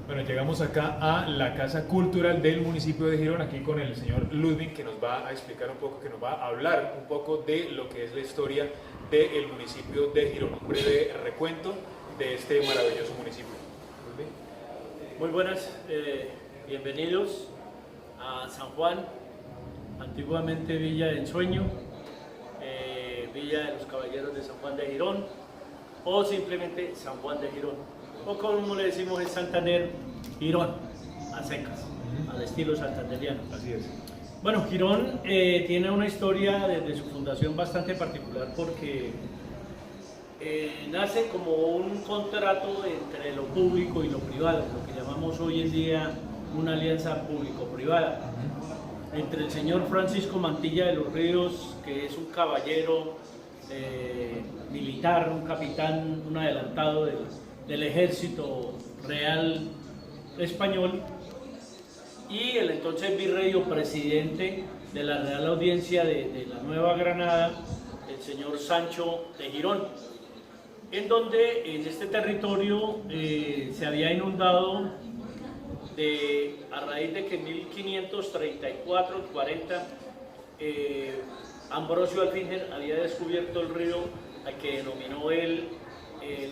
Bueno, llegamos acá a la Casa Cultural del municipio de Girón, aquí con el señor Ludwig, que nos va a explicar un poco, que nos va a hablar un poco de lo que es la historia del municipio de Girón, un breve recuento de este maravilloso municipio. Ludwig. Muy buenas, bienvenidos a San Juan, antiguamente Villa de Ensueño, Villa de los Caballeros de San Juan de Girón, o simplemente San Juan de Girón, o como le decimos en Santander, Girón, a secas, al estilo santanderiano. Así es. Bueno, Girón tiene una historia desde su fundación bastante particular porque nace como un contrato entre lo público y lo privado, lo que llamamos hoy en día una alianza público-privada, entre el señor Francisco Mantilla de los Ríos, que es un caballero militar, un capitán, un adelantado del ejército real español, y el entonces virrey o presidente de la Real Audiencia de la Nueva Granada, el señor Sancho de Girón, en donde en este territorio se había inundado a raíz de que en 1534-40 Ambrosio Alfinger había descubierto el río al que denominó el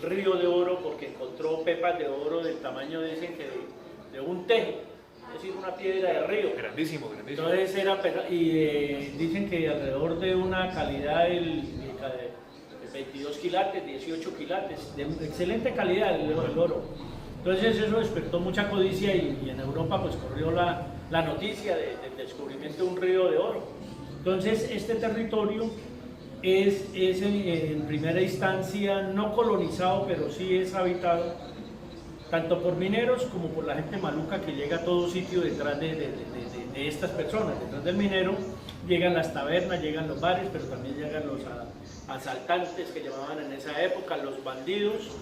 río de oro, porque encontró pepas de oro del tamaño, dicen que de un tejo, es decir, una piedra de río. Grandísimo, grandísimo. Entonces dicen que alrededor de una calidad de 22 quilates, 18 quilates, de excelente calidad el oro. Entonces eso despertó mucha codicia y en Europa pues corrió la noticia del descubrimiento de un río de oro. Entonces este territorio es en primera instancia no colonizado, pero sí es habitado tanto por mineros como por la gente maluca que llega a todo sitio detrás de estas personas. Detrás del minero llegan las tabernas, llegan los bares, pero también llegan los asaltantes que llamaban en esa época, los bandidos.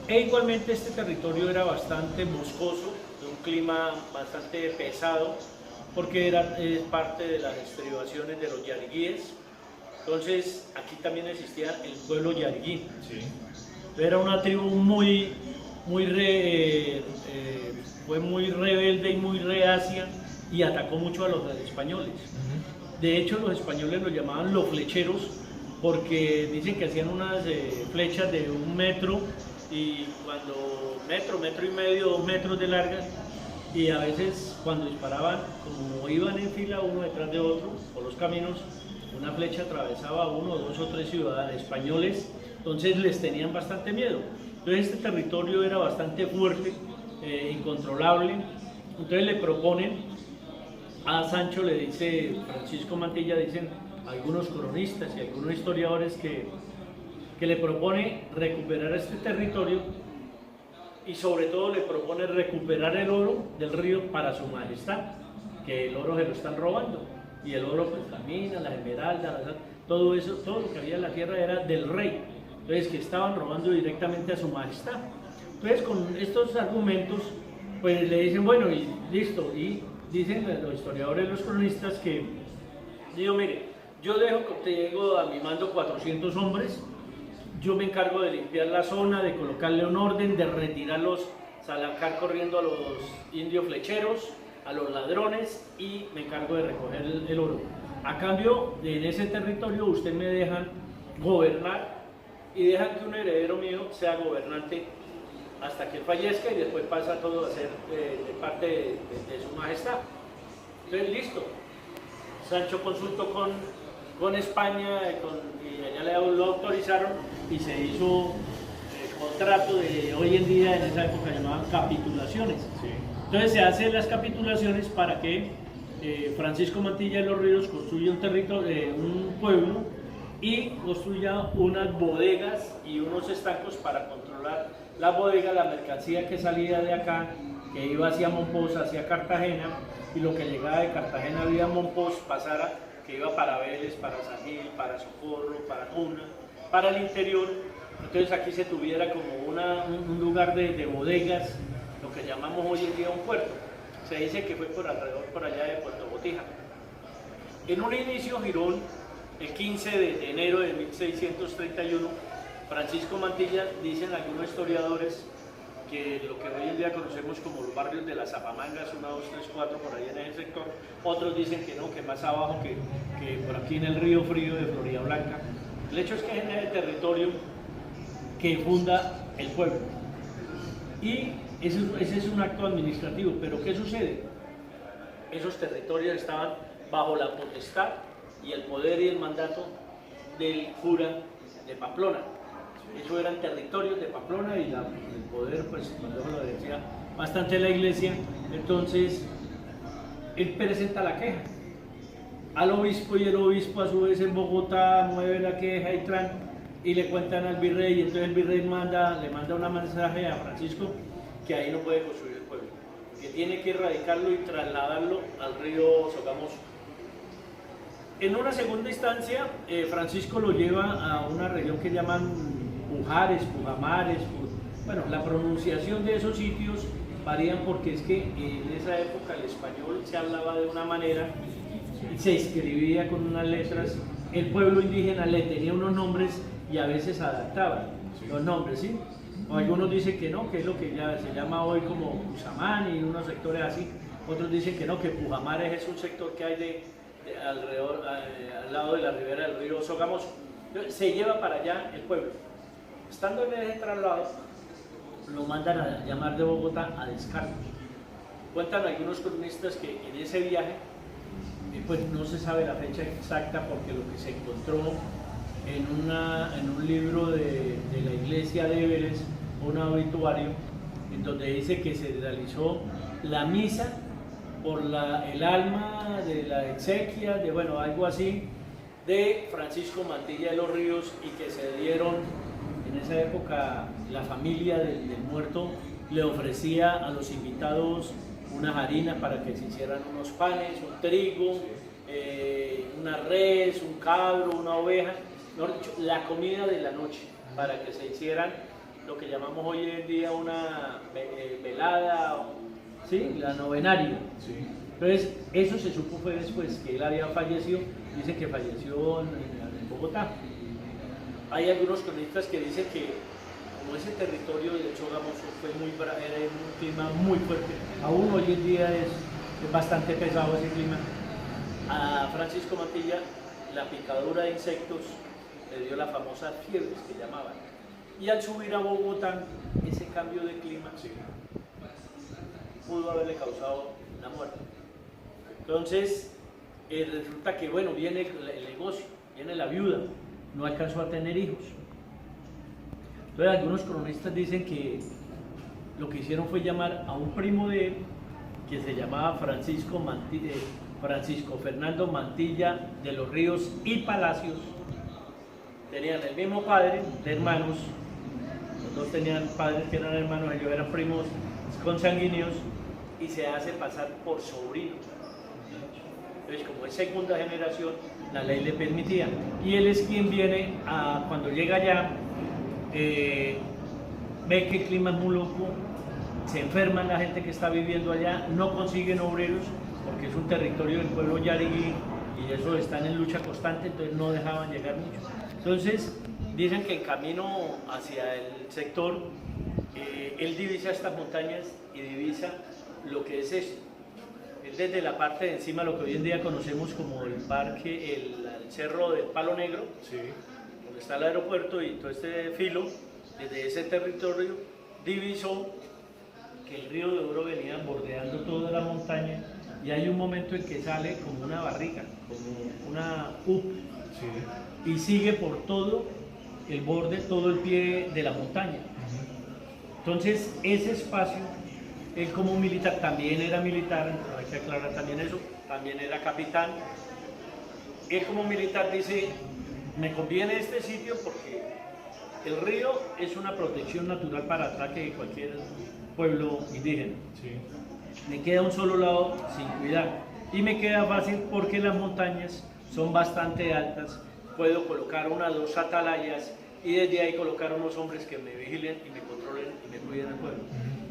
E igualmente este territorio era bastante boscoso, de un clima bastante pesado, porque es parte de las estribaciones de los yariguíes. Entonces aquí también existía el pueblo yariguí. Sí. Era una tribu fue muy rebelde y muy reacia y atacó mucho a los españoles. De hecho, los españoles los llamaban los flecheros porque dicen que hacían unas flechas de 1 metro y metro y medio, 2 metros de largas, y a veces cuando disparaban, como iban en fila uno detrás de otro por los caminos, una flecha atravesaba 1, 2 o 3 ciudadanos españoles, entonces les tenían bastante miedo. Entonces este territorio era bastante fuerte, incontrolable. Entonces le proponen a Sancho, le dice Francisco Mantilla, dicen algunos cronistas y algunos historiadores que le propone recuperar este territorio y sobre todo le propone recuperar el oro del río para su majestad, que el oro se lo están robando, y el oro pues la mina, las esmeraldas, todo eso, todo lo que había en la tierra era del rey, entonces que estaban robando directamente a su majestad. Entonces con estos argumentos pues le dicen bueno y listo, y dicen los historiadores, los cronistas que digo mire, yo tengo a mi mando 400 hombres, yo me encargo de limpiar la zona, de colocarle un orden, de retirarlos, sacar corriendo a los indios flecheros, a los ladrones, y me encargo de recoger el oro. A cambio, en ese territorio usted me dejan gobernar y dejan que un heredero mío sea gobernante hasta que él fallezca y después pasa todo a ser de parte de su majestad. Entonces, listo. Sancho consultó con España y allá lo autorizaron y se hizo el contrato de hoy en día, en esa época llamaban capitulaciones. Sí. Entonces se hacen las capitulaciones para que Francisco Mantilla de los Ríos construya un pueblo y construya unas bodegas y unos estancos para controlar las bodegas, la mercancía que salía de acá, que iba hacia Monpós, hacia Cartagena, y lo que llegaba de Cartagena vía Monpós pasara, que iba para Vélez, para San Gil, para Socorro, para Cuna, para el interior. Entonces aquí se tuviera como un lugar de bodegas, lo que llamamos hoy en día un puerto. Se dice que fue por allá de Puerto Botija. En un inicio Girón, el 15 de enero de 1631, Francisco Mantilla, dicen algunos historiadores, que lo que hoy en día conocemos como los barrios de las Zapamangas, 1, 2, 3, 4, por ahí en ese sector. Otros dicen que no, que más abajo, que por aquí en el Río Frío de Florida Blanca. El hecho es que es en el territorio que funda el pueblo. Y ese es un acto administrativo, pero ¿qué sucede? Esos territorios estaban bajo la potestad y el poder y el mandato del cura de Pamplona. Eso eran territorios de Pamplona y el poder, pues, cuando lo decía bastante la iglesia. Entonces, él presenta la queja al obispo y el obispo a su vez en Bogotá mueve la queja y le cuentan al virrey, y entonces el virrey le manda un mensaje a Francisco que ahí no puede construir el pueblo, que tiene que erradicarlo y trasladarlo al río Sogamoso. En una segunda instancia, Francisco lo lleva a una región que llaman Pujares, Pujamares, bueno, la pronunciación de esos sitios varían porque es que en esa época el español se hablaba de una manera y se escribía con unas letras, el pueblo indígena le tenía unos nombres y a veces adaptaban los nombres, ¿sí? O algunos dicen que no, que es lo que ya se llama hoy como Cusamán y unos sectores así, otros dicen que no, que Pujamares es un sector que hay alrededor, al lado de la ribera del río Sogamoso. Se lleva para allá el pueblo. Estando en ese traslado, lo mandan a llamar de Bogotá a Descartes. Cuentan algunos cronistas que en ese viaje, pues no se sabe la fecha exacta porque lo que se encontró en un libro de la iglesia de Everest, un obituario, en donde dice que se realizó la misa por el alma de la exequia, de bueno, algo así, de Francisco Mantilla de los Ríos, y que se dieron, en esa época, la familia del muerto le ofrecía a los invitados unas harinas para que se hicieran unos panes, un trigo, una res, un cabro, una oveja, mejor dicho, la comida de la noche, para que se hicieran lo que llamamos hoy en día una velada, ¿sí? La novenaria. Sí. Entonces, eso se supo fue después que él había fallecido, dice que falleció en Bogotá. Hay algunos cronistas que dicen que como ese territorio de Sogamoso era un clima muy fuerte, aún hoy en día es bastante pesado ese clima, a Francisco Mantilla la picadura de insectos le dio la famosa fiebres que llamaban, y al subir a Bogotá ese cambio de clima pudo haberle causado la muerte. Entonces resulta que bueno, viene el negocio, viene la viuda, no alcanzó a tener hijos. Entonces algunos cronistas dicen que lo que hicieron fue llamar a un primo de él que se llamaba Francisco Fernando Mantilla de los Ríos y Palacios. Tenían el mismo padre, de hermanos, los dos tenían padres que eran hermanos, ellos eran primos consanguíneos, y se hace pasar por sobrino. Entonces, como es segunda generación, la ley le permitía. Y él es quien viene cuando llega allá, ve que el clima es muy loco, se enferman la gente que está viviendo allá, no consiguen obreros, porque es un territorio del pueblo yariguí, y eso están en lucha constante, entonces no dejaban llegar mucho. Entonces, dicen que en camino hacia el sector, él divisa estas montañas y divisa lo que es esto. Él desde la parte de encima, lo que hoy en día conocemos como el parque, el cerro del Palo Negro, sí, donde está el aeropuerto y todo este filo, desde ese territorio divisó que el río de Oro venía bordeando toda la montaña, y hay un momento en que sale como una barriga, como una U, sí, y sigue por todo el borde, todo el pie de la montaña. Entonces ese espacio, él como militar, también era militar, hay que aclarar también eso, también era capitán. Él como militar dice, me conviene este sitio porque el río es una protección natural para ataque de cualquier pueblo indígena. Sí. Me queda un solo lado sin cuidar, y me queda fácil porque las montañas son bastante altas, puedo colocar 1 o 2 atalayas y desde ahí colocar unos hombres que me vigilen y me controlen y me cuiden el pueblo.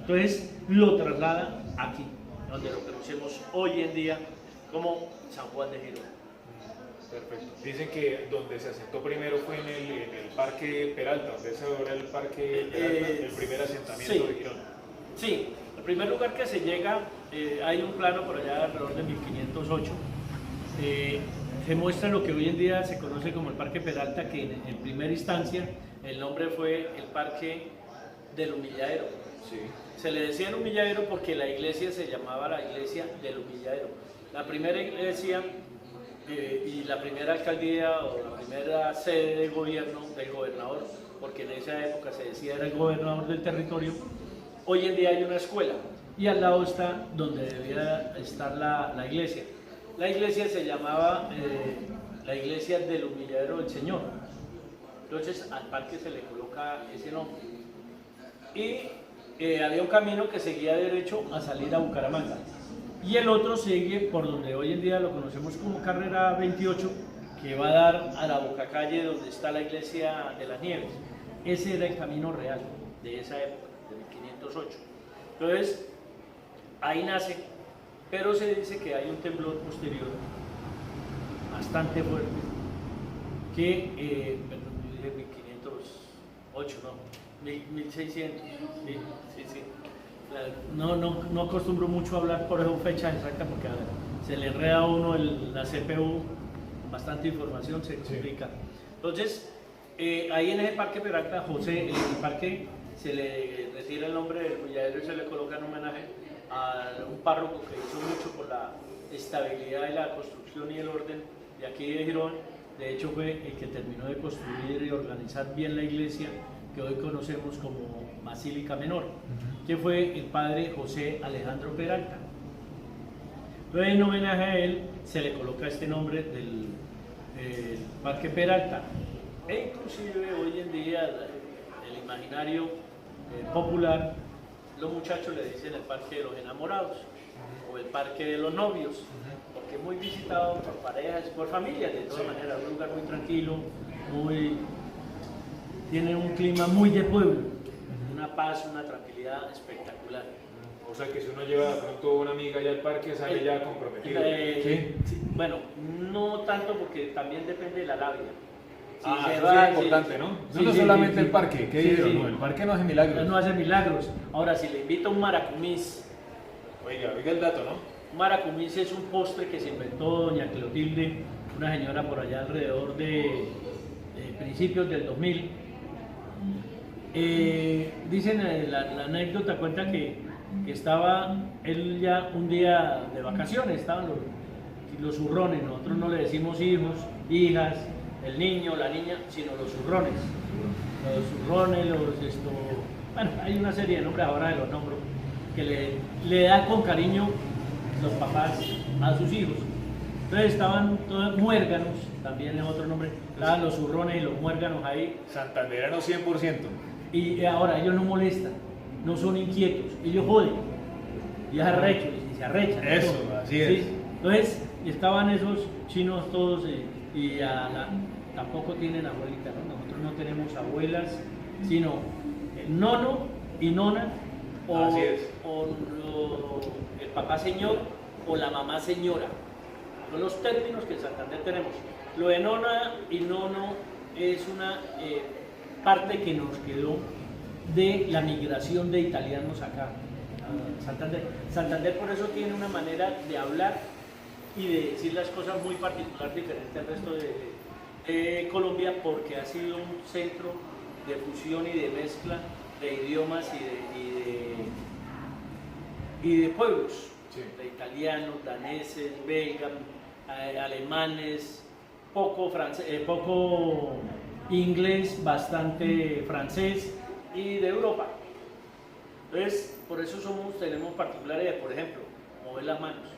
Entonces lo traslada aquí, donde lo conocemos hoy en día como San Juan de Girón. Perfecto. Dicen que donde se asentó primero fue en el Parque Peralta, donde es ahora el Parque Peralta, el primer asentamiento sí, de Girón. Sí, el primer lugar que se llega, hay un plano por allá alrededor de 1508, se muestra lo que hoy en día se conoce como el Parque Peralta, que en primera instancia el nombre fue el Parque del Humilladero. Sí. Se le decía el Humilladero porque la iglesia se llamaba la iglesia del Humilladero. La primera iglesia y la primera alcaldía o la primera sede de gobierno del gobernador, porque en esa época se decía era el gobernador del territorio. Hoy en día hay una escuela y al lado está donde debía estar la iglesia. La iglesia se llamaba la iglesia del Humilladero del Señor. Entonces al parque se le coloca ese nombre. Y había un camino que seguía derecho a salir a Bucaramanga. Y el otro sigue por donde hoy en día lo conocemos como Carrera 28, que va a dar a la Bocacalle donde está la iglesia de las Nieves. Ese era el camino real de esa época, de 1508. Entonces, ahí nace, pero se dice que hay un temblor posterior bastante fuerte, que, perdón, yo dije 1508, no, 1600, sí. No acostumbro mucho a hablar por esa fecha exacta porque a ver, se le enreda a uno la CPU, bastante información, se complica. Entonces, ahí en ese Parque Peralta, el parque se le retira el nombre del Humilladero y se le coloca en homenaje a un párroco que hizo mucho por la estabilidad de la construcción y el orden de aquí de Girón. De hecho, fue el que terminó de construir y organizar bien la iglesia que hoy conocemos como Basílica Menor, que fue el padre José Alejandro Peralta. Entonces, en homenaje a él, se le coloca este nombre del Parque Peralta. E inclusive hoy en día, el imaginario popular, los muchachos le dicen el Parque de los Enamorados o el Parque de los Novios, porque es muy visitado por parejas, por familias, de todas maneras, un lugar muy tranquilo, tiene un clima muy de pueblo, una paz, una tranquilidad espectacular. O sea que si uno lleva de pronto una amiga allá al parque, sale ya comprometido. ¿Sí? Bueno, no tanto porque también depende de la labia. Sí, eso es importante, ¿no? No solamente el parque, ¿qué dijeron? No, el parque no hace milagros. No hace milagros. Ahora, si le invito a un maracumís. Oiga el dato, ¿no? Un maracumís es un postre que se inventó doña Clotilde, una señora por allá alrededor de principios del 2000. Dicen la anécdota, cuenta que estaba él ya un día de vacaciones, estaban los zurrones, nosotros no le decimos hijos, hijas, el niño, la niña, sino los zurrones. Los zurrones, bueno, hay una serie de nombres, ahora de los nombro, que le da con cariño los papás a sus hijos. Entonces estaban todos muérganos, también es otro nombre, estaban los zurrones y los muérganos ahí. Santanderanos 100%. Y ahora ellos no molestan, no son inquietos, ellos joden, y es arrecho, y se arrechan. Eso, todo. Así es. ¿Sí? Entonces estaban esos chinos todos tampoco tienen abuelita, ¿no? Nosotros no tenemos abuelas, sino el nono y nona, o el papá señor o la mamá señora. Son los términos que en Santander tenemos. Lo de nona y nono es una parte que nos quedó de la migración de italianos acá a Santander. Santander por eso tiene una manera de hablar y de decir las cosas muy particular, diferente al resto de Colombia, porque ha sido un centro de fusión y de mezcla de idiomas y de pueblos, sí. De italianos, daneses, belgas, alemanes, poco inglés, bastante francés y de Europa. Entonces, por eso tenemos particularidades, por ejemplo, mover las manos,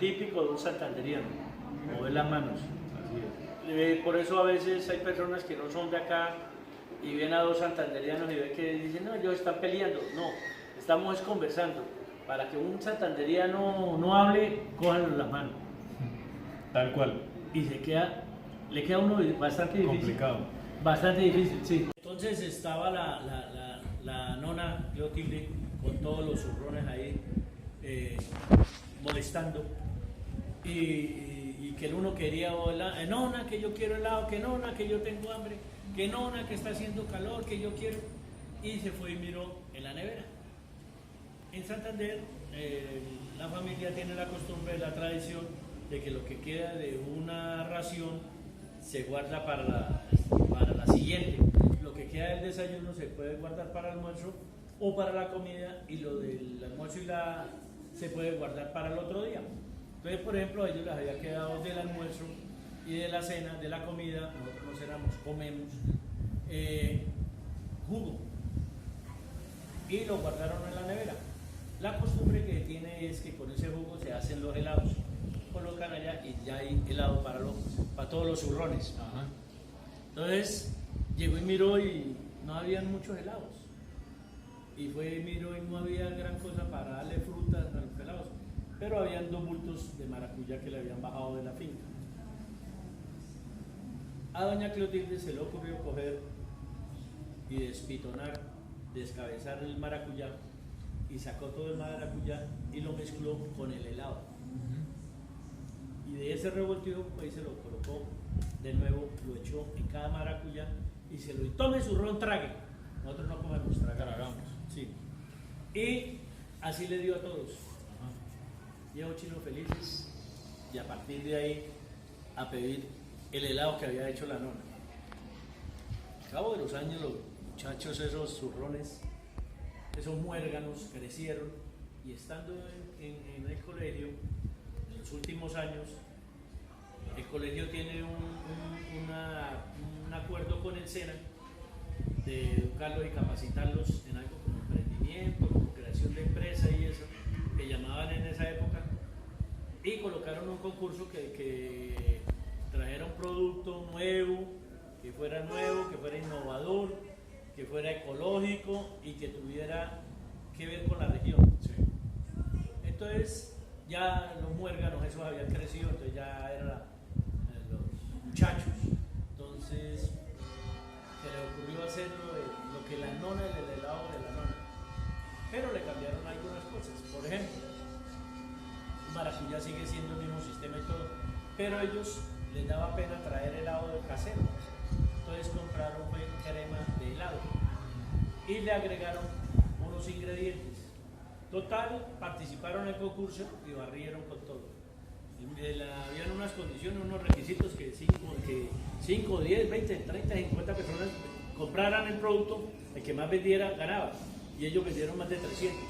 típico de un santanderiano, mover las manos. Así es. Por eso a veces hay personas que no son de acá y ven a dos santanderianos y ven que dicen, no, ellos están peleando. No, estamos conversando. Para que un santanderiano no hable, cójanlo las manos. Tal cual. Y le queda a uno bastante difícil. Complicado. Bastante difícil, sí. Entonces estaba la nona Clotilde con todos los zurrones ahí molestando y y que el uno quería nona, que yo quiero helado, que nona, que yo tengo hambre, que nona, que está haciendo calor, que yo quiero, y se fue y miró en la nevera. En Santander la familia tiene la costumbre, la tradición de que lo que queda de una ración se guarda para la siguiente. Lo que queda del desayuno se puede guardar para el almuerzo o para la comida, y lo del almuerzo se puede guardar para el otro día. Entonces, por ejemplo, a ellos les había quedado del almuerzo y de la cena, de la comida, nosotros no cenamos, comemos jugo, y lo guardaron en la nevera. La costumbre que tiene es que con ese jugo se hacen los helados, colocan allá y ya hay helado para todos los zurrones. Ajá. Entonces llegó y miró y no habían muchos helados, y fue y miró y no había gran cosa para darle frutas a los helados, pero habían 2 bultos de maracuyá que le habían bajado de la finca. A doña Clotilde se le ocurrió coger y despitonar, descabezar el maracuyá, y sacó todo el maracuyá y lo mezcló con el helado. Y de ese revoltijo, pues se lo colocó de nuevo, lo echó en cada maracuyá y se lo, y tome su ron, trague. Nosotros no comemos, tragamos. Sí. Y así le dio a todos. Viejos chinos felices, y a partir de ahí a pedir el helado que había hecho la nona. Al cabo de los años, los muchachos, esos zurrones, esos muérganos, crecieron, y estando en el colegio, en los últimos años, el colegio tiene un acuerdo con el SENA de educarlos y capacitarlos en algo como emprendimiento, como creación de empresa y eso, que llamaban en esa época, y colocaron un concurso que trajera un producto nuevo, que fuera innovador, que fuera ecológico y que tuviera que ver con la región. Sí. Entonces ya los muérganos esos habían crecido, entonces ya eran los muchachos. Entonces se le ocurrió hacer lo que la nona, el helado de la nona, pero le cambiaron algunas cosas. Por ejemplo, maracuyá sigue siendo el mismo sistema y todo, pero a ellos les daba pena traer helado de casero. Entonces compraron crema de helado y le agregaron unos ingredientes. Total, participaron en el concurso y barrieron con todo. Habían unas condiciones, unos requisitos que 5, 10, 20, 30, 50 personas compraran el producto, el que más vendiera ganaba. Y ellos vendieron más de 300.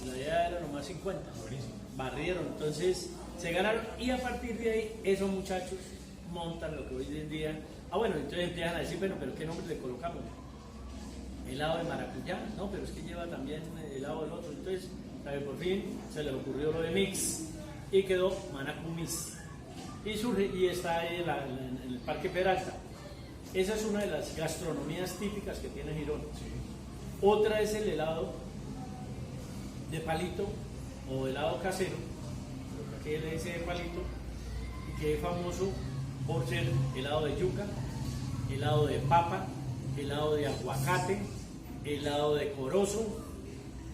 La idea era nomás 50. Buenísimo. Barrieron, entonces se ganaron, y a partir de ahí esos muchachos montan lo que hoy en día. Bueno, entonces empiezan a decir, bueno, pero ¿qué nombre le colocamos? Helado de maracuyá, no, pero es que lleva también helado del otro. Entonces, por fin se les ocurrió lo de mix y quedó Manacumix. Y está ahí en el Parque Peralta. Esa es una de las gastronomías típicas que tiene Girón. Sí. Otra es el helado de palito o helado casero, lo que le dice de palito, y que es famoso por ser helado de yuca, helado de papa, helado de aguacate, helado de corozo,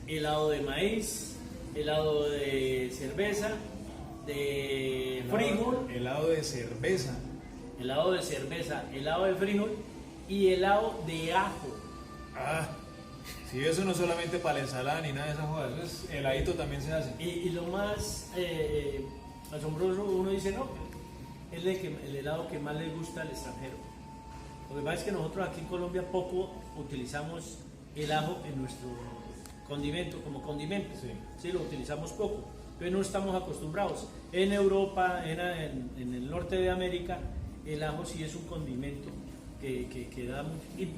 helado de maíz, helado de cerveza, de frijol, Helado de cerveza. helado de cerveza, helado de frijol y helado de ajo. Ah, sí, eso no es solamente para la ensalada ni nada de esas cosas, eso es heladito también se hace. Y lo más asombroso, uno dice, no, es el helado que más le gusta al extranjero. Lo que pasa es que nosotros aquí en Colombia poco utilizamos el ajo en nuestro condimento, como condimento. Sí, lo utilizamos poco, pero no estamos acostumbrados. En Europa, en el norte de América, el ajo sí es un condimento que da mucho, y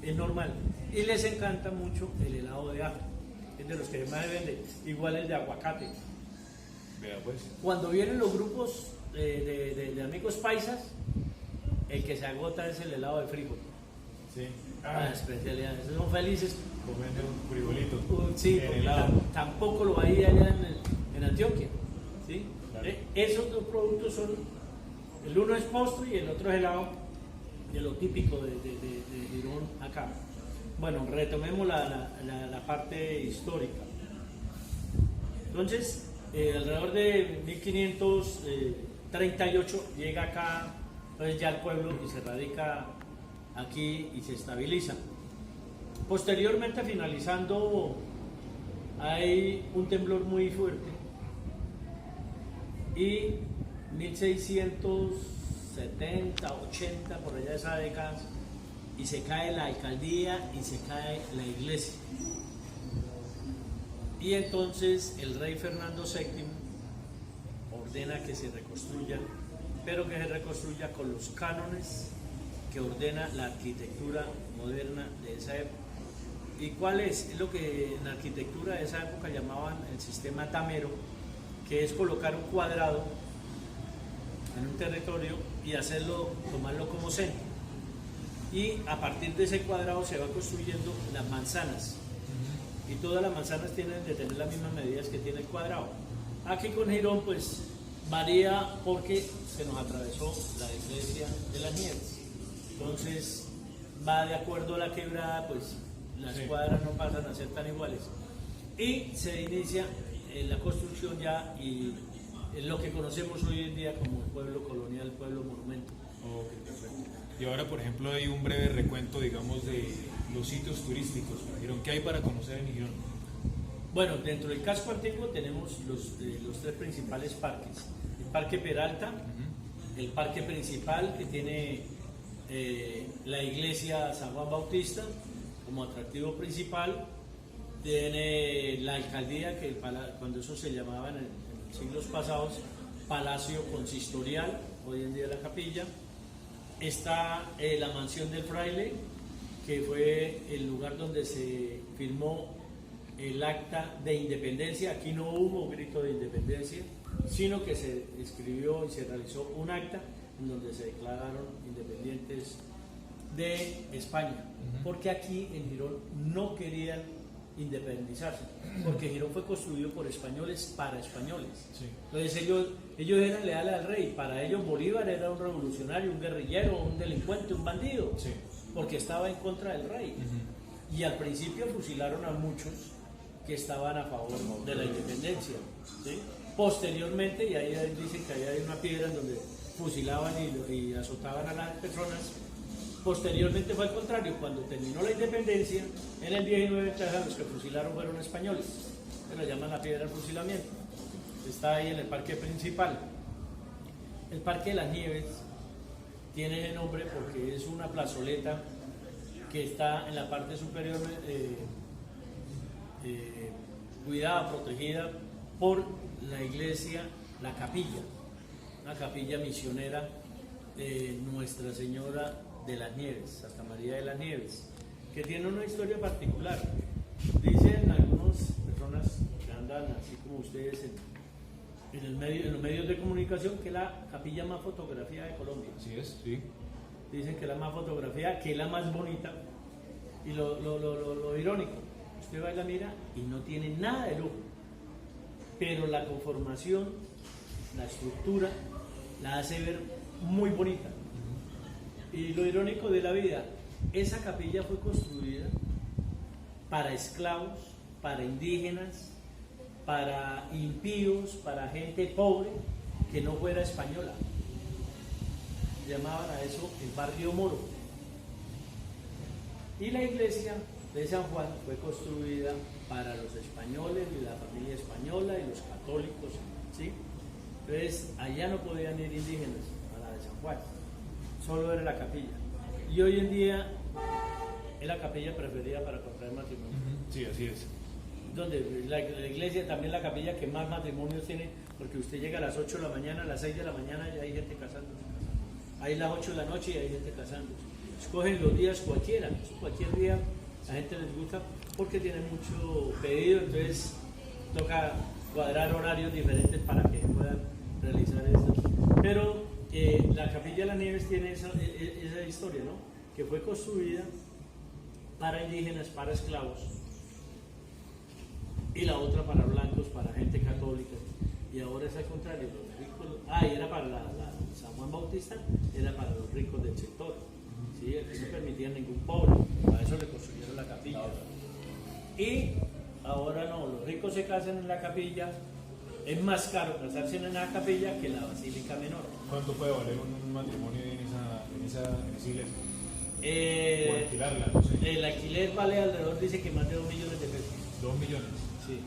es normal. Y les encanta mucho el helado de ajo, es de los que más se vende, igual el de aguacate. Vea pues. Cuando vienen los grupos de amigos paisas, el que se agota es el helado de frijol. Sí. La especialidad, son felices. Comiendo un frijolito. Sí, en porque helado. tampoco lo hay allá en Antioquia. ¿Sí? Claro. Esos dos productos son, el uno es postre y el otro es helado, de lo típico de Girón acá. Bueno, retomemos la parte histórica. Entonces, alrededor de 1530 38 llega acá, entonces ya el pueblo y se radica aquí y se estabiliza. Posteriormente, finalizando, hay un temblor muy fuerte y 1670, 80, por allá de esa década, y se cae la alcaldía y se cae la iglesia. Y entonces el rey Fernando VII ordena que se reconstruya, pero que se reconstruya con los cánones que ordena la arquitectura moderna de esa época. ¿Y cuál es? Es lo que en la arquitectura de esa época llamaban el sistema tamero, que es colocar un cuadrado en un territorio y hacerlo, tomarlo como centro. Y a partir de ese cuadrado se va construyendo las manzanas. Y todas las manzanas tienen de tener las mismas medidas que tiene el cuadrado. Aquí con Girón pues varía porque se nos atravesó la iglesia de las Nieves. Entonces va de acuerdo a la quebrada, pues las cuadras no pasan a ser tan iguales. Y se inicia la construcción ya y lo que conocemos hoy en día como el pueblo colonial, el pueblo monumento. Ok, perfecto. Y ahora, por ejemplo, hay un breve recuento, digamos, de los sitios turísticos para Girón. ¿Qué hay para conocer en Girón? Bueno, dentro del casco antiguo tenemos los tres principales parques. El Parque Peralta, el parque principal que tiene la iglesia San Juan Bautista como atractivo principal, tiene la alcaldía, que cuando eso se llamaba en siglos pasados Palacio Consistorial, hoy en día la capilla. Está la mansión del fraile, que fue el lugar donde se firmó el acta de independencia. Aquí no hubo grito de independencia, sino que se escribió y se realizó un acta en donde se declararon independientes de España, porque aquí en Girón no querían independizarse, porque Girón fue construido por españoles para españoles. Sí. Entonces ellos eran leales al rey. Para ellos Bolívar era un revolucionario, un guerrillero, un delincuente, un bandido, sí, porque estaba en contra del rey. Y al principio fusilaron a muchos que estaban a favor de la independencia, ¿sí? Posteriormente, y ahí dicen que ahí hay una piedra en donde fusilaban y azotaban a las personas. Posteriormente fue al contrario, cuando terminó la independencia, en el 19, los que fusilaron fueron españoles, se lo llaman la piedra del fusilamiento. Está ahí en el parque principal. El Parque de las Nieves tiene el nombre porque es una plazoleta que está en la parte superior, cuidada, protegida por la iglesia, la capilla, una capilla misionera de Nuestra Señora de las Nieves, Santa María de las Nieves, que tiene una historia particular. Dicen algunas personas que andan así como ustedes en los medios de comunicación que es la capilla más fotografiada de Colombia. Así es, sí. Dicen que es la más fotografiada, que es la más bonita. Y lo irónico, usted va y la mira y no tiene nada de lujo, pero la conformación, la estructura, la hace ver muy bonita. Y lo irónico de la vida, esa capilla fue construida para esclavos, para indígenas, para impíos, para gente pobre que no fuera española. Llamaban a eso el barrio moro. Y la iglesia de San Juan fue construida para los españoles y la familia española y los católicos, ¿sí? Entonces allá no podían ir indígenas a la de San Juan, solo era la capilla. Y hoy en día es la capilla preferida para contraer matrimonio. Sí, así es. Donde la iglesia también la capilla que más matrimonios tiene, porque usted llega a las 8 de la mañana, a las 6 de la mañana y hay gente casándose. Hay las 8 de la noche y hay gente casándose. Escogen los días cualquiera, cualquier día a la gente les gusta porque tiene mucho pedido, entonces toca cuadrar horarios diferentes para que puedan realizar esto. Pero la Capilla de las Nieves tiene esa historia, ¿no? Que fue construida para indígenas, para esclavos, y la otra para blancos, para gente católica. Y ahora es al contrario, los ricos, y era para la San Juan Bautista, era para los ricos del sector. ¿Sí? Que no permitían ningún pobre, para eso le construyeron la capilla. Y ahora no, los ricos se casan en la capilla es más caro casarse en la capilla que en la basílica menor. ¿Cuánto puede valer un matrimonio en esa iglesia? O Eh, alquilarla, no sé. el alquiler vale alrededor, dice que más de 2 millones de pesos. 2 millones. Sí,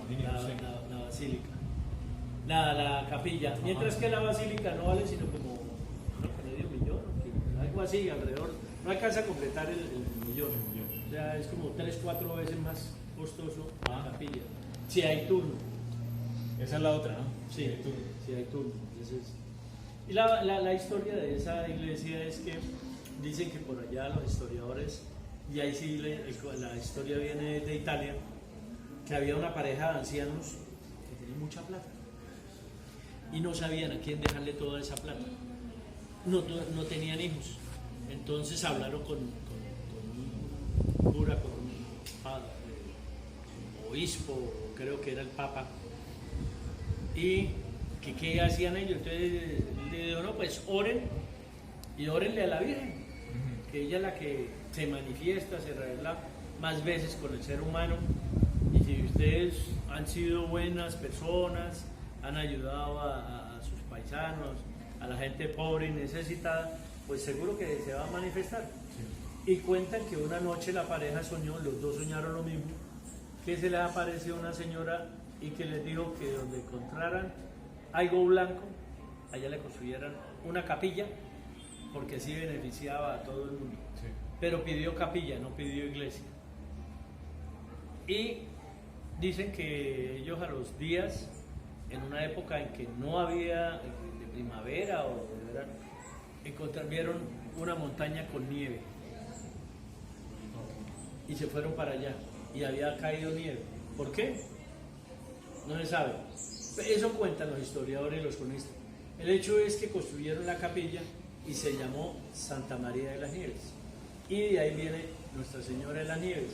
Imagínese usted. la basílica. La capilla. Mientras que la basílica no vale sino como medio millón, algo así, alrededor. No alcanza a completar el millón. O sea, es como 3-4 veces más costoso la capilla. Si hay turno. Esa es la otra, ¿no? Sí, El turno. si hay turno. Entonces, y la historia de esa iglesia es que dicen que por allá los historiadores, y ahí sí la historia viene de Italia, que había una pareja de ancianos que tenían mucha plata y no sabían a quién dejarle toda esa plata. No tenían hijos. Entonces hablaron con un cura, con un obispo, creo que era el papa, y que qué hacían ellos. Entonces le dijo, no, pues oren y órenle a la Virgen, que ella es la que se manifiesta, se revela más veces con el ser humano. Y si ustedes han sido buenas personas, han ayudado a sus paisanos, a la gente pobre y necesitada, pues seguro que se va a manifestar. Y cuentan que una noche la pareja soñó, los dos soñaron lo mismo, que se les apareció una señora y que les dijo que donde encontraran algo blanco, allá le construyeran una capilla, porque así beneficiaba a todo el mundo. Sí. Pero pidió capilla, no pidió iglesia. Y dicen que ellos a los días, en una época en que no había de primavera o de verano, vieron una montaña con nieve y se fueron para allá y había caído nieve. ¿Por qué? No se sabe. Eso cuentan los historiadores y los cronistas. El hecho es que construyeron la capilla y se llamó Santa María de las Nieves. Y de ahí viene Nuestra Señora de las Nieves.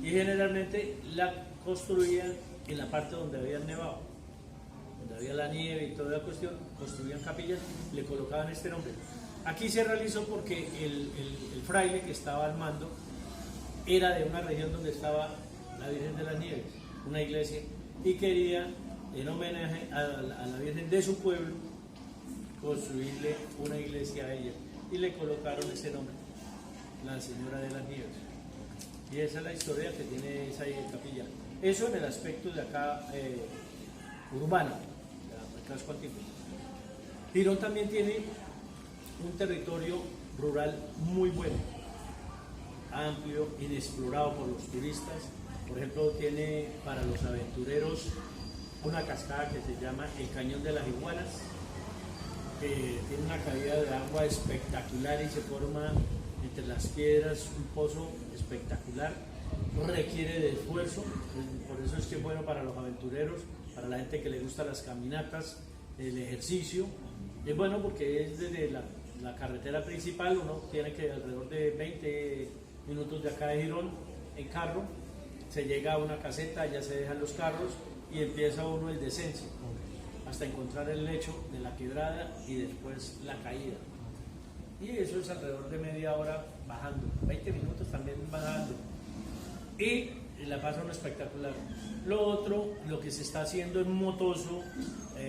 Y generalmente la construían en la parte donde había nevado, donde había la nieve y toda la cuestión, construían capillas y le colocaban este nombre. Aquí se realizó porque el fraile que estaba al mando era de una región donde estaba la Virgen de las Nieves, una iglesia, y quería, en homenaje a la Virgen de su pueblo, construirle una iglesia a ella. Y le colocaron ese nombre, la Señora de las Nieves. Y esa es la historia que tiene esa capilla. Eso en el aspecto de acá urbano, del casco antiguo. Girón también tiene un territorio rural muy bueno, amplio, inexplorado por los turistas. Por ejemplo, tiene para los aventureros una cascada que se llama el Cañón de las Iguanas, que tiene una caída de agua espectacular y se forma entre las piedras un pozo espectacular. No requiere de esfuerzo, por eso es que es bueno para los aventureros, para la gente que le gusta las caminatas, el ejercicio. Es bueno porque es desde la carretera principal, uno tiene que alrededor de 20 minutos de acá de Girón en carro, se llega a una caseta, ya se dejan los carros y empieza uno el descenso hasta encontrar el lecho de la quebrada y después la caída. Y eso es alrededor de media hora bajando, 20 minutos también bajando. Y la pasa uno espectacular. Lo otro, lo que se está haciendo en Motoso,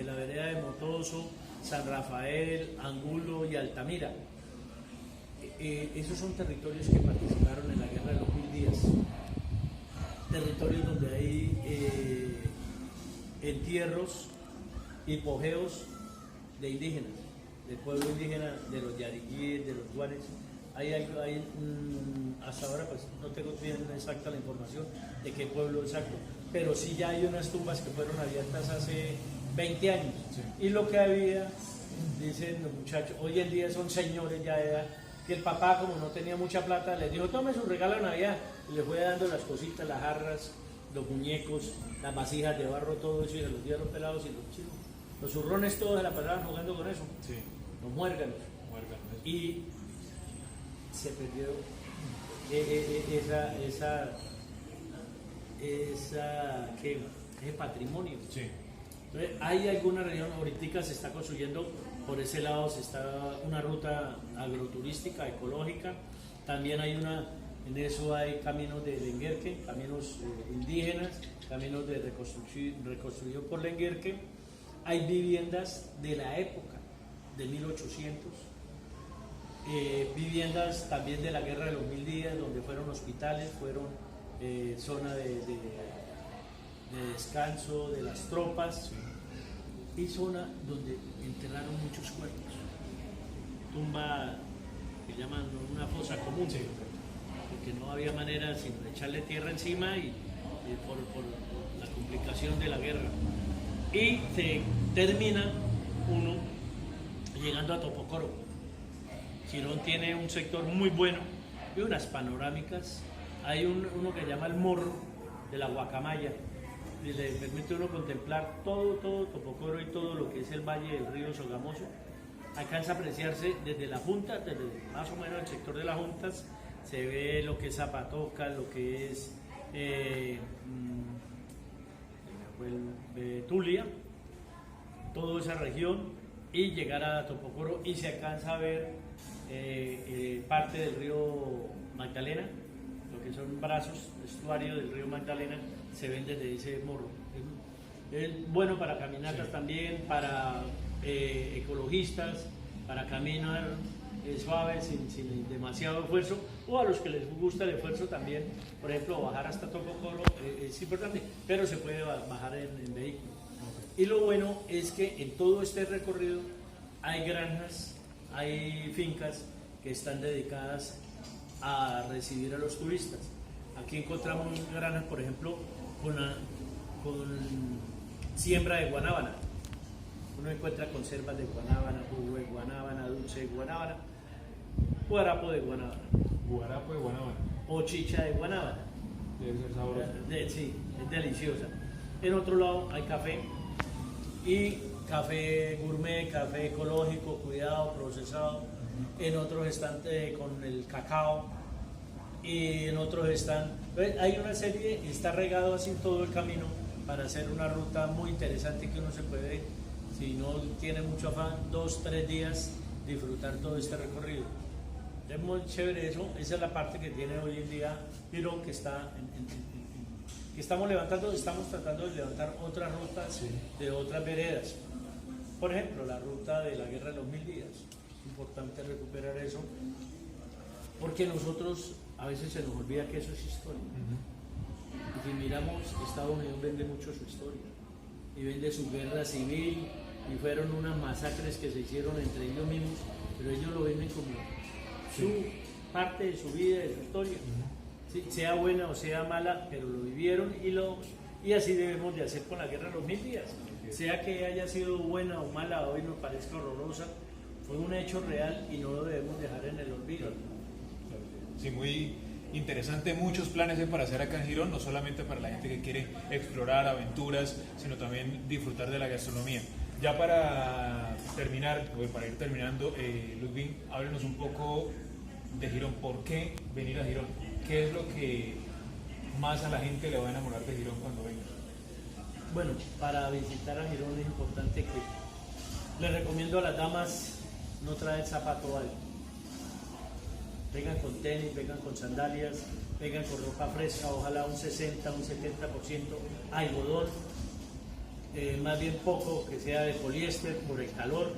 la vereda de Motoso, San Rafael, Angulo y Altamira. Esos son territorios que participaron en la guerra de los 1000 días. Territorios donde hay entierros, hipogeos de indígenas, del pueblo indígena, de los yariguíes, de los guanes. Hasta ahora pues no tengo bien exacta la información de qué pueblo exacto, pero sí ya hay unas tumbas que fueron abiertas hace 20 años. Sí. Y lo que había, dicen los muchachos, hoy en día son señores ya de edad, que el papá, como no tenía mucha plata, les dijo, tome su regalo de Navidad, y les fue dando las cositas, las jarras, los muñecos, las vasijas de barro, todo eso, y se los dio a los pelados y los chicos. Los zurrones todos se la pasaban jugando con eso, sí. Los muérganos. Y se perdió ese patrimonio. Sí. Entonces, hay alguna región, ahorita se está construyendo por ese lado, se está una ruta agroturística, ecológica. También hay En eso hay caminos de Lenguerque, caminos indígenas, caminos de reconstruido por Lenguerque. Hay viviendas de la época, de 1800. Viviendas también de la Guerra de los Mil Días, donde fueron hospitales, fueron zona de descanso de las tropas, y zona donde enterraron muchos cuerpos. Tumba que llaman una fosa común, porque no había manera sino echarle tierra encima y por la complicación de la guerra. Y se termina uno llegando a Topocoro. Girón tiene un sector muy bueno y unas panorámicas. Hay uno que llama el Morro de la Guacamaya, y le permite a uno contemplar todo Topocoro y todo lo que es el valle del río Sogamoso. Alcanza a apreciarse desde la Junta, desde más o menos el sector de las Juntas, se ve lo que es Zapatoca, lo que es Tulia, toda esa región, y llegar a Topocoro, y se alcanza a ver parte del río Magdalena, lo que son brazos, estuario del río Magdalena, se ven desde ese morro. Es bueno para caminatas también, para ecologistas, para caminar suave, sin demasiado esfuerzo, o a los que les gusta el esfuerzo también. Por ejemplo, bajar hasta Topocoro es importante, pero se puede bajar en vehículo. Y lo bueno es que en todo este recorrido hay granjas, hay fincas que están dedicadas a recibir a los turistas. Aquí encontramos granjas, por ejemplo, con siembra de guanábana. Uno encuentra conservas de guanábana, jugo de guanábana, dulce de guanábana, guarapo de guanábana. Guarapo de guanábana. O chicha de guanábana. Debe ser sabrosa. Sí, es deliciosa. En otro lado hay café, y café gourmet, café ecológico, cuidado, procesado. En otros están con el cacao, y en otros están... Hay una serie, está regado así todo el camino para hacer una ruta muy interesante que uno se puede, si no tiene mucho afán, 2-3 días disfrutar todo este recorrido. Es muy chévere eso, esa es la parte que tiene hoy en día Girón, que está que estamos levantando, estamos tratando de levantar otras rutas de otras veredas. Por ejemplo, la ruta de la Guerra de los Mil Días. Es importante recuperar eso, porque nosotros a veces se nos olvida que eso es historia. Y si miramos, Estados Unidos vende mucho su historia, y vende su guerra civil, y fueron unas masacres que se hicieron entre ellos mismos, pero ellos lo venden como su parte de su vida, de su historia. Sí, sea buena o sea mala, pero lo vivieron, y así debemos de hacer con la Guerra de los Mil Días. Sea que haya sido buena o mala, hoy nos parezca horrorosa, fue un hecho real y no lo debemos dejar en el olvido. Sí, muy interesante, muchos planes hay para hacer acá en Girón, no solamente para la gente que quiere explorar aventuras, sino también disfrutar de la gastronomía. Ya para terminar, o para ir terminando, Ludwig, háblenos un poco de Girón. ¿Por qué venir a Girón? ¿Qué es lo que más a la gente le va a enamorar de Girón cuando venga? Bueno, para visitar a Girón es importante que les recomiendo a las damas no traer zapato alto. Vengan con tenis, vengan con sandalias, vengan con ropa fresca, ojalá un 60, un 70% algodón, más bien poco que sea de poliéster por el calor.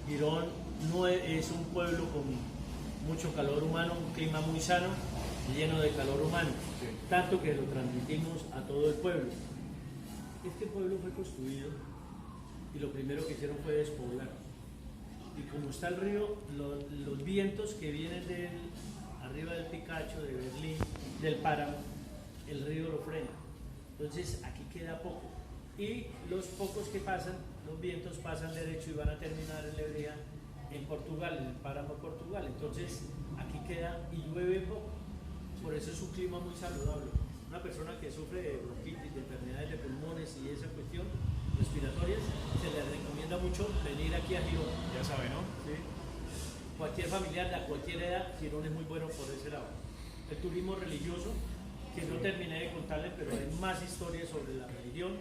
Girón no es un pueblo con mucho calor humano, un clima muy sano, lleno de calor humano, tanto que lo transmitimos a todo el pueblo. Este pueblo fue construido y lo primero que hicieron fue despoblar. Y como está el río, los vientos que vienen arriba del Picacho, de Berlín, del páramo, el río lo frena. Entonces aquí queda poco. Y los pocos que pasan, los vientos pasan derecho y van a terminar en Lebría, en Portugal, en el páramo de Portugal. Entonces aquí queda y llueve poco. Por eso es un clima muy saludable. Una persona que sufre de bronquitis, de enfermedades de pulmones y esa cuestión respiratorias, se le recomienda mucho venir aquí a Girón. Ya sabe, ¿no? ¿Sí? Cualquier familiar de cualquier edad, Girón es muy bueno por ese lado. El turismo religioso, que no terminé de contarles, pero hay más historias sobre la religión.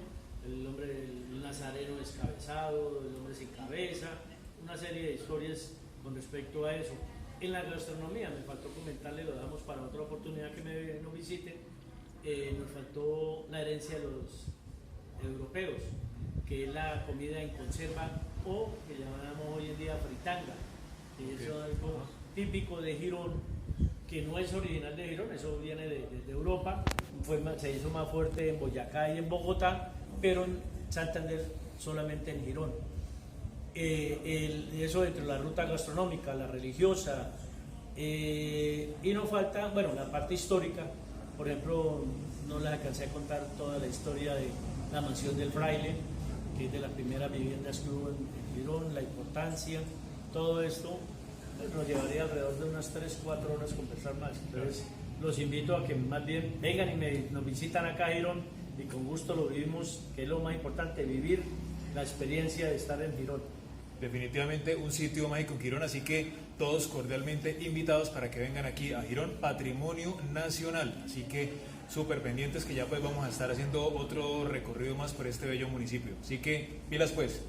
El nazareno descabezado, el hombre sin cabeza, una serie de historias con respecto a eso. En la gastronomía, me faltó comentarle, lo damos para otra oportunidad que nos visiten, nos faltó la herencia de los europeos, que es la comida en conserva o que llamamos hoy en día fritanga, que eso es algo típico de Girón, que no es original de Girón, eso viene de Europa, se hizo más fuerte en Boyacá y en Bogotá, pero en Santander solamente en Girón. Eso dentro de la ruta gastronómica, la religiosa, y nos falta, bueno, la parte histórica. Por ejemplo, no les alcancé a contar toda la historia de la mansión del fraile, que es de las primeras viviendas que hubo en Girón, la importancia, todo esto nos llevaría alrededor de unas 3-4 horas conversar más. Entonces los invito a que más bien vengan y nos visitan acá a Girón, y con gusto lo vivimos, que es lo más importante, vivir la experiencia de estar en Girón. Definitivamente un sitio mágico en Girón, así que todos cordialmente invitados para que vengan aquí a Girón, Patrimonio Nacional. Así que súper pendientes, que ya pues vamos a estar haciendo otro recorrido más por este bello municipio. Así que pilas pues.